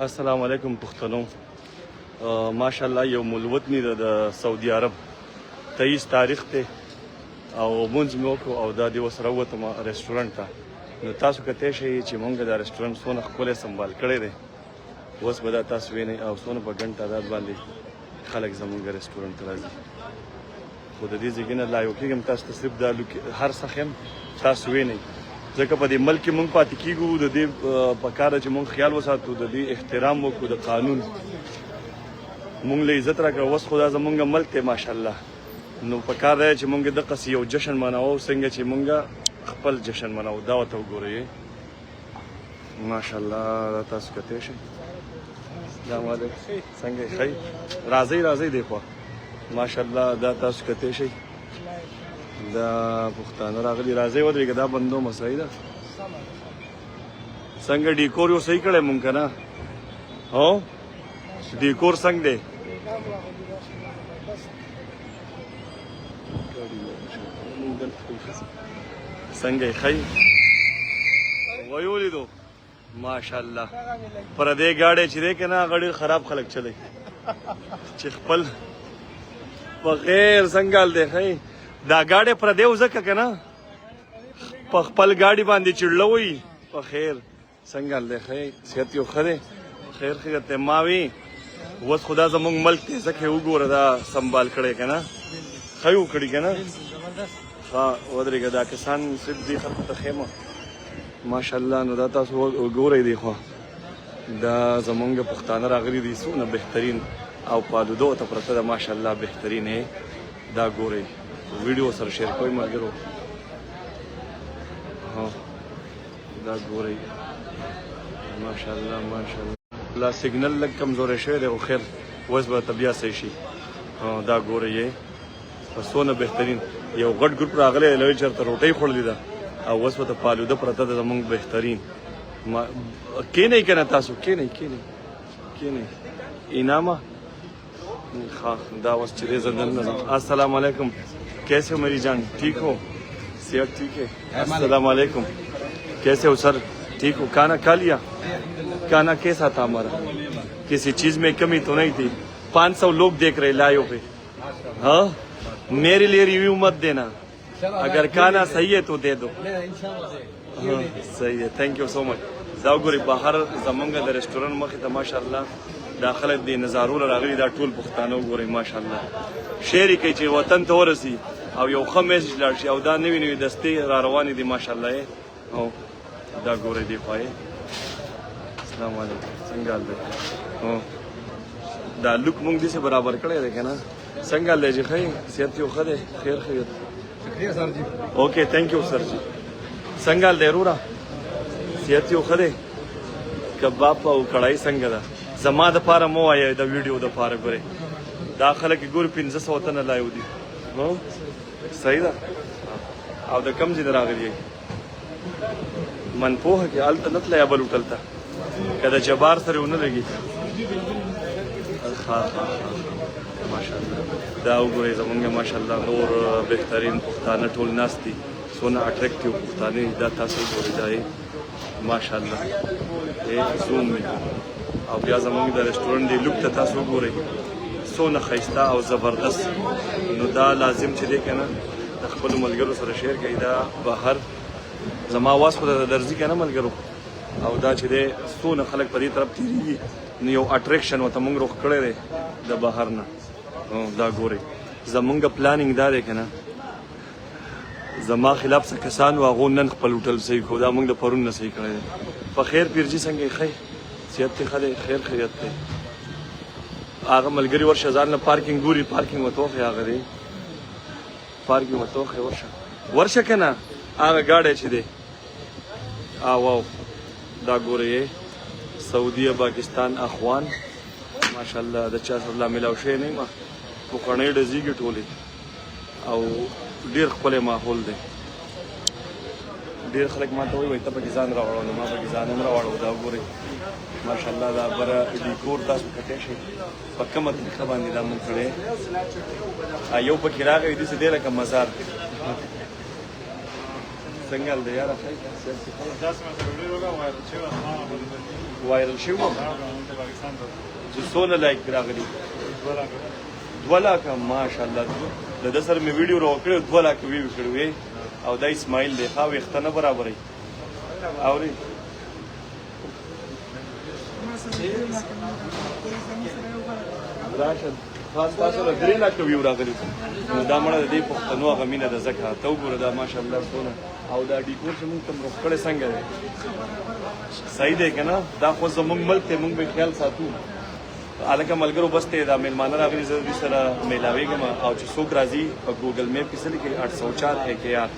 السلام علیکم پښتنو. ماشاءالله یو ملوت مې د سعودي عرب 23 تاریخ ته او مونږ مې وکړو او دا د وسره وته رستورانت ته. نو تاسو کته شي چې مونږ دا رستورانت څونه خپل سنبال کړی دی اوس به دا تاسو وینئ او څونه په ګڼ تعداد باندې خلک زمونږ رستورانت ته راځي. خو د دې ځای نه لایو کېږم تاسو ته صرف دا هر څه ښیم تاسو وینئ ځکه په دې ملک کې مونږ پاتې کېږو د دې په کار چې مونږ خیال وساتو د دې احترام وکړو د قانون مونږ له عزت راکړه. اوس خو دا زمونږ ملک دی ماشاءالله نو په کار دی چې مونږ دقسې یو جشن مناوو څنګه چې مونږ خپل جشن مناوو. دا ورته وګورئ ماشاءالله دا تاسو کتی شئ. السلام علیکم څنګه یې ښه راځئ راځئ دې خوا ماشاءالله دا تاسو کتی شئ. دا پښتانه راغلي راځئ ودرېږه دا بندو مسئله ده څنګه ډیکور یو صحیح کړی مونږ که نه هو ډیکور څنګه دی څنګه یې ښه ویې ولیدو ماشاءالله پر دې ګاډی چې دی که نه هغه ډېر خراب خلک چلی چې خپل په غیر څنګه حال دی ښه دا گاڑی پردی و ځکه که نه په خپل ګاډي باندې چړله وي په خیر څنګه حال دی ښه صحت یو ښه دی خیر خیر ته ما وي اوس خو دا زموږ ملک دی ځکه یې وګوره دا سنبال کړی که نه ښه یې وکړي که نه ښه ودرېږه دا کسان صرف دې خلکو ته ښیمه ماشاءالله. نو دا تاسو وګورئ دې خوا دا زمونږ پښتانه راغلي دي څونه بهترین او پالودو ته پرته ده ماشاءالله بهترین یې دا ګورئ ویډیو سره شیر کوئ ملګرو دا ګورئ ماشاءالله ماشاءالله. لا سیګنل لږ کمزوری شوی دی خو خیر اوس به ته بیا صحیح شي. دا ګورئ یې په څونه بهترین یو غټ ګروپ راغلی لوی چېرته روټۍ خوړلې ده او اوس به ته پالوده پرته ده زموږ بهترین. کېنئ که نه تاسو کېنئ کېنئ کېنئ انعامه हाँ दावत चिरे जंदन अस्सलाम वालेकुम कैसे हो मेरी जान ठीक हो सेहत ठीक है अस्सलाम वालेकुम कैसे हो सर ठीक हो खाना खा लिया खाना कैसा था हमारा किसी चीज़ में कमी तो नहीं थी 500 लोग देख रहे लाइव पे हाँ मेरे लिए रिव्यू मत देना अगर खाना सही है तो दे दो हाँ सही है थैंक यू सो मच दावगुरी बाहर जमंगा द रेस्टोरेंट मखी था माशाल्लाह دا خلک دی نظارو راغلي دا ټول پښتانه وګورئ ماشاءالله شعر کوي چې وطن ته ورسي او یو ښه میسج لاړ شي او دا نوي نوي دستې را روانې دي ماشاءالله او دا ګورئ دی خوا السلام علیکم څنګه حال دی دا لوک مونږ داسې برابر کړی دی که نه څنګه حال دی چې ښه صحت یو ښه دی خیر خیریت شکریه سر جی اوکې تھینک یو سر جی څنګه حال دی وروره صحت یو ښه دی کباب او کړایي څنګه ده زما د پاره مو وایه د ویډیو د پاره ګورئ دا خلک ګوري 1500 تنه لایو دي صحیح ده او د کم ځای نه راغلي منپوهه کې هلته نه تللی بل هوټل ته که د جبار سره ونه لګي ماشاءالله دا وګورئ زمونږ ماشاءالله نور بهترین پښتانه ټول ناست دي څونه اټریکټیو پښتانه دا تاسو وګورئ دا ماشاءالله زوم مې او بیا زمونږ د رستورانت دی لوک ته تاسو وګورئ څونه ښایسته او زبردست. نو دا لازم چې دی که نه د خپلو ملګرو سره شیر کوي دا بهر زما آواز خو د درځي که نه ملګرو او دا چې دی څونه خلک په دې طرف تېرېږي نو یو اټریکشن ورته مونږ روښ کړی دی د بهر نه دا ګورئ زمونږ پلانینګ دا دی که نه زما خلاف څه کسان و هغو نن خپل هوټل صحیح کړو دا مونږ د پرون نه صحیح کړی دی. په خیر پیرجي څنګه یې ښه صحت دی ښه دی خیر خیریت دی هغه ملګري ورشه ځان نه پارکینګ ګوري پارکینګ ورته وښیې هغه دی پارکینګ ورته وښیې ورشه که نه هغه ګاډی چې دی واو دا ګورئ سعودیه پاکستان اخوان ماشاءالله د چا سره لا میلاو شوی نه یم پوکڼۍ ډزېږي ټولې او ډېر ښکلی ماحول دی ډېر خلک ما ته وایي ته پکې ځان راوړو نو ما پکې ځان هم راوړو دا وګورئ ماشاءالله دا بره ډیکور تاسو کتی شئ په کومه طریقه باندې دا مونږ کړی یو پکې راغی داسې دی لکه مزار څنګه حال دی یاره ښه وایرل شوی و چې څونه لایک راغلي 2 لکه ماشاءالله د ده سره مې ویډیو راوکړی 2 لکه ویو کړی وې او دا اسماعیل دی ښه ویښته نه برابروي اورې راشه خاص تاسو له 3 لکه ویو راغلي نو دا مړه د دې پښتنو هغه مینه ده ځکه ته وګوره دا ماشاءالله څونه او دا ډیکور چې موږ ته روغ کړی څنګه دی صحیح دی که نه دا خو زموږ ملک دی موږ به خیال ساتو هلکه ملګرو بس ته دا میلمانه راغلي زه دوی سره میلاویږم او چې څوک راځي په ګوګل میپ کې څه لیکي 804 AKR